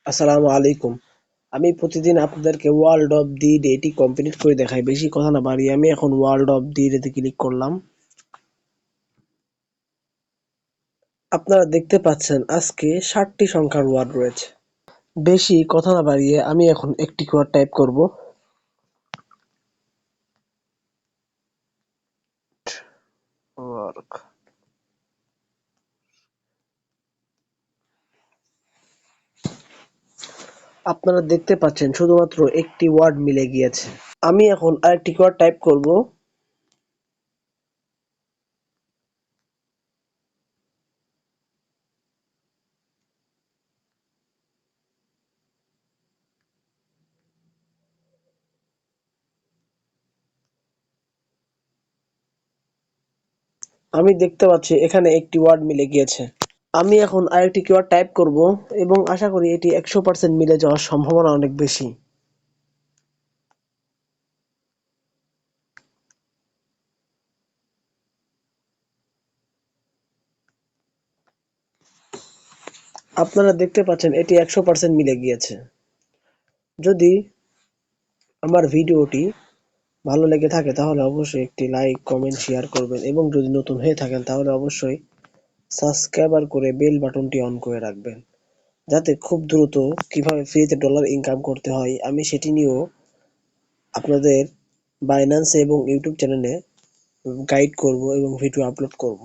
আসসালামু আলাইকুম। আমি প্রতিদিন আপনাদেরকে ওয়ার্ল্ড অফ দি ডেটি কমপ্লিট করে দেখাই। বেশি কথা না বাড়িয়ে আমি এখন ওয়ার্ল্ড অফ দি ডেতে ক্লিক করলাম। আপনারা দেখতে পাচ্ছেন আজকে 7টি সংখ্যার ওয়ার্ড রয়েছে। বেশি কথা না বাড়িয়ে আমি এখন একটি ওয়ার্ড টাইপ করব। ওয়ার্ক। আপনারা দেখতে পাচ্ছেন শুধুমাত্র একটি ওয়ার্ড মিলে গিয়েছে। আমি এখন আরেকটি ওয়ার্ড টাইপ করব। আমি দেখতে পাচ্ছি এখানে একটি ওয়ার্ড মিলে গিয়েছে। আমি এখন আরেকটি কিওয়ার্ড টাইপ করব এবং আশা করি এটি 100% মিলে যাওয়ার সম্ভাবনা অনেক বেশি। আপনারা দেখতে পাচ্ছেন এটি 100% মিলে গিয়েছে। যদি আমার ভিডিওটি ভালো লেগে থাকে তাহলে অবশ্যই একটি লাইক, কমেন্ট, শেয়ার করবেন এবং যদি নতুন হয়ে থাকেন তাহলে অবশ্যই সাবস্ক্রাইবার করে বেল বাটনটি অন করে রাখবেন, যাতে খুব দ্রুত কিভাবে ফ্রিতে ডলার ইনকাম করতে হয় আমি সেটি নিয়েও আপনাদের বাইন্যান্স এবং ইউটিউব চ্যানেলে গাইড করব এবং ভিডিও আপলোড করব।